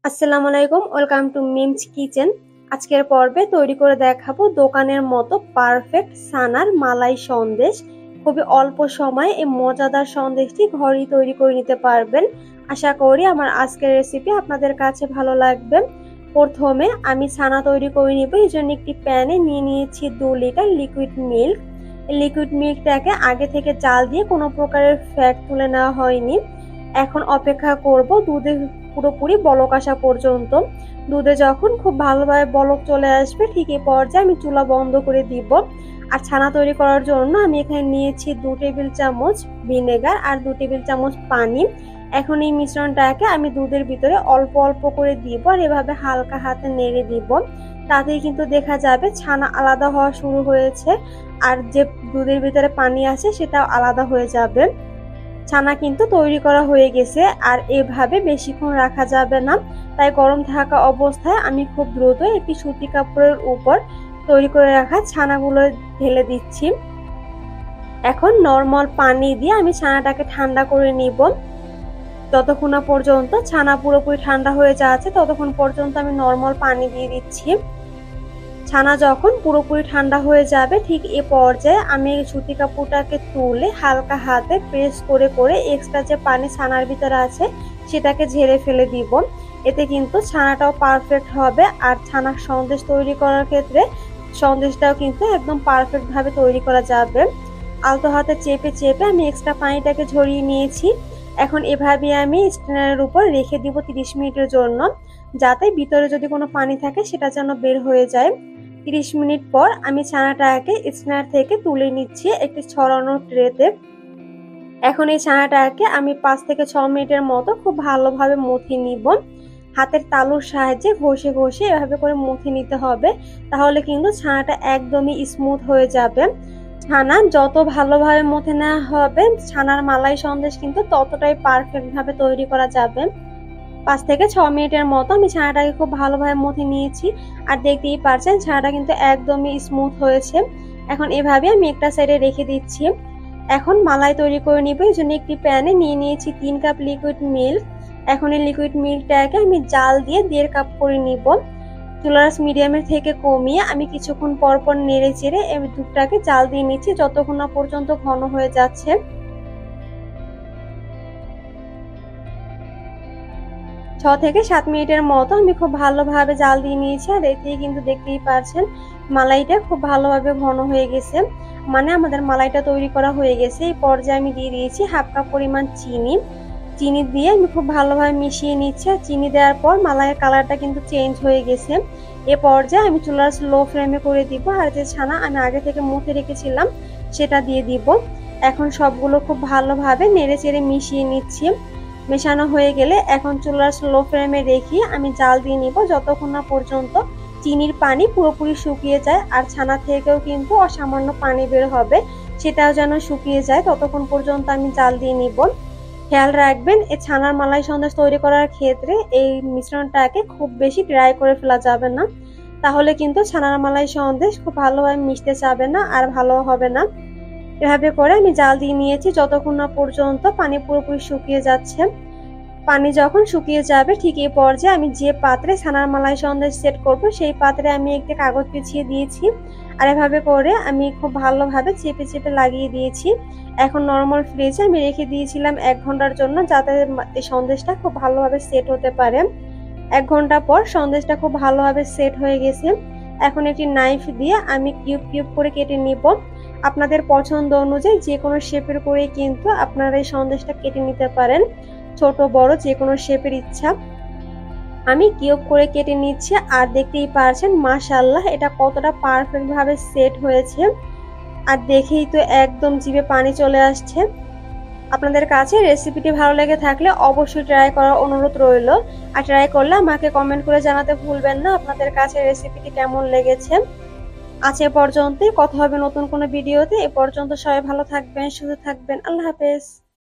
আসসালামু আলাইকুম, welcome to memes kitchen. আজকের পর্বে তৈরি করে দেখাবো দোকানের মতো পারফেক্ট ছানার মালাই সন্দেশ। খুবই অল্প সময়ে এই মজাদার সন্দেশটি ঘরেই তৈরি করে নিতে পারবেন। আশা করি আমার আজকের রেসিপি আপনাদের কাছে ভালো লাগবে। প্রথমে আমি ছানা তৈরি করে নিব। এই জন্য একটি প্যানে নিয়ে নিয়েছি 2 লিটার লিকুইড মিল্ক। লিকুইড মিল্কটাকে আগে থেকে জাল দিয়ে কোনো প্রকারের ফ্যাট তুলে নেওয়া হয়নি। এখন অপেক্ষা করব দুধে পুরোপুরি বলক আসা পর্যন্ত। দুধে যখন খুব ভালোভাবে বলক চলে আসবে ঠিক এই পর্যায়ে আমি চুলা বন্ধ করে দিব। আর ছানা তৈরি করার জন্য আমি এখানে নিয়েছি 2 টেবিল চামচ ভিনেগার আর 2 টেবিল চামচ পানি। এখন এই মিশ্রণটাকে আমি দুধের ভিতরে অল্প অল্প করে দিব আর এভাবে হালকা হাতে নেড়ে দিব। তাতেই কিন্তু দেখা যাবে ছানা আলাদা হওয়া শুরু হয়েছে আর যে দুধের ভিতরে পানি আছে সেটাও আলাদা হয়ে যাবে। ছানা কিন্তু তৈরি করা হয়ে গেছে আর এভাবে বেশিক্ষণ রাখা যাবে না, তাই গরম থাকা অবস্থায় আমি খুব দ্রুত একটি সুতি কাপড়ের উপর তৈরি করে রাখা ছানাগুলো ঢেলে দিচ্ছি। এখন নরমাল পানি দিয়ে আমি ছানাটাকে ঠান্ডা করে নিব। যতক্ষণ না পর্যন্ত ছানা পুরোপুরি ঠান্ডা হয়ে যাচ্ছে ততক্ষণ পর্যন্ত আমি নরমাল পানি দিয়ে দিচ্ছি। ছানা যখন পুরোপুরি ঠান্ডা হয়ে যাবে ঠিক এ পর্যায়ে আমি সুতি কাপড়টাকে তুলে হালকা হাতে প্রেস করে করে এক্সট্রা যে পানি ছানার ভিতরে আছে সেটাকে ঝেড়ে ফেলে দিব। এতে কিন্তু ছানাটাও পারফেক্ট হবে আর ছানার সন্দেশ তৈরি করার ক্ষেত্রে সন্দেশটাও কিন্তু একদম পারফেক্ট ভাবে তৈরি করা যাবে। আলতো হাতে চেপে চেপে আমি এক্সট্রা পানিটাকে ঝরিয়ে নিয়েছি। এখন এভাবে আমি স্ট্যান্ডের উপর রেখে দিব 30 মিনিটের জন্য, যাতে ভিতরে যদি কোনো পানি থাকে সেটা যেন বের হয়ে যায়। 30 মিনিট পর আমি ছানাটাকে স্ট্যান্ডার থেকে তুলে নিচ্ছি একটি ছড়ানো ট্রেতে। এখন এই ছানাটাকে আমি 5 থেকে 6 মিনিটের মতো খুব ভালোভাবে মথে নিব। হাতের তালুর সাহায্যে ঘষে ঘষে এভাবে করে মথে নিতে হবে, তাহলে কিন্তু ছানাটা একদমই স্মুথ হয়ে যাবে। ছানা যত ভালোভাবে মথে নেওয়া হবে ছানার মালাই সন্দেশ কিন্তু ততটাই পারফেক্ট ভাবে তৈরি করা যাবে। 5 থেকে 6 মিনিটের মতো আমি ছানাটাকে খুব ভালোভাবে মথে নিয়েছি আর দেখতেই পাচ্ছেন ছানাটা কিন্তু একদমই স্মুথ হয়েছে। এখন এভাবে আমি একটা সাইডে রেখে দিচ্ছি। এখন মালাই তৈরি করে নিব। এই জন্য একটি প্যানে নিয়ে নিয়েছি 3 কাপ লিকুইড মিল্ক। এখন এই লিকুইড মিল্কটাকে আমি জাল দিয়ে 1.5 কাপ করে নিব। চুলার মিডিয়ামের থেকে কমিয়ে আমি কিছুক্ষণ পর পর নেড়ে চেড়ে এই দুধটাকে জাল দিয়ে নিচ্ছি যতক্ষণ না পর্যন্ত ঘন হয়ে যাচ্ছে। 6 থেকে 7 মিনিটের মতো আমি খুব ভালোভাবে জাল দিয়ে নিয়েছি আর এতেই কিন্তু দেখতেই পাচ্ছেন মালাইটা খুব ভালোভাবে ঘন হয়ে গেছে, মানে আমাদের মালাইটা তৈরি করা হয়ে গেছে। এই পর্যায়ে আমি দিয়ে দিয়েছি 1/2 কাপ পরিমাণ চিনি। চিনি দিয়ে আমি খুব ভালোভাবে মিশিয়ে নিচ্ছি আর চিনি দেওয়ার পর মালাইয়ের কালারটা কিন্তু চেঞ্জ হয়ে গেছে। এ পর্যায়ে আমি চুলার লো ফ্লেমে করে দিব আর যে ছানা আমি আগে থেকে মুখে রেখেছিলাম সেটা দিয়ে দিব। এখন সবগুলো খুব ভালোভাবে নেড়ে চেড়ে মিশিয়ে নিচ্ছি। মেশানো হয়ে গেলে এখন চুলার লো ফ্লেমে রেখে আমি জাল দিয়ে নিব যতক্ষণ না পর্যন্ত চিনির পানি পুরোপুরি শুকিয়ে যায় আর ছানা থেকেও কিন্তু অসামান্য পানি বের হবে সেটাও যেন শুকিয়ে যায় ততক্ষণ পর্যন্ত আমি জাল দিয়ে নিব। খেয়াল রাখবেন এই ছানার মালাই সন্দেশ তৈরি করার ক্ষেত্রে এই মিশ্রণটাকে খুব বেশি ড্রাই করে ফেলা যাবে না, তাহলে কিন্তু ছানার মালাই সন্দেশ খুব ভালোভাবে মিশতে যাবে না আর ভালো হবে না। এভাবে করে আমি জাল দিয়ে নিয়েছি যতক্ষণ না পর্যন্ত পানি পুরোপুরি শুকিয়ে যাচ্ছে। পানি যখন শুকিয়ে যাবে ঠিক এই পর্যায়ে আমি যে পাত্রে ছানার মালাই সন্দেশ সেট করব সেই পাত্রে আমি একটি কাগজ বিছিয়ে দিয়েছি আর এভাবে করে আমি খুব ভালোভাবে চেপে চেপে লাগিয়ে দিয়েছি। এখন নরমাল ফ্রিজে আমি রেখে দিয়েছিলাম 1 ঘন্টার জন্য, যাতে এই সন্দেশটা খুব ভালোভাবে সেট হতে পারে। 1 ঘন্টা পর সন্দেশটা খুব ভালোভাবে সেট হয়ে গেছে। এখন একটি নাইফ দিয়ে আমি কিউব কিউব করে কেটে নিব। আপনাদের পছন্দ অনুযায়ী যে কোনো শেপের করে কিন্তু আপনারা এই সন্দেশটা কেটে নিতে পারেন, ছোট বড় যে কোনো শেপের ইচ্ছা। আমি কিউব করে কেটে নিচ্ছি আর দেখতেই পারছেন মাশাআল্লাহ এটা কতটা পারফেক্ট ভাবে সেট হয়েছে আর দেখেই তো একদম জিভে পানি চলে আসছে। আপনাদের কাছে রেসিপিটি ভালো লেগে থাকলে অবশ্যই ট্রাই করার অনুরোধ রইল আর ট্রাই করলে আমাকে কমেন্ট করে জানাতে ভুলবেন না আপনাদের কাছে রেসিপিটি কেমন লেগেছে। আজ এ পর্যন্তই, কথা হবে নতুন কোনো ভিডিওতে। এ পর্যন্ত সবাই ভালো থাকবেন, সুস্থ থাকবেন। আল্লাহ হাফেজ।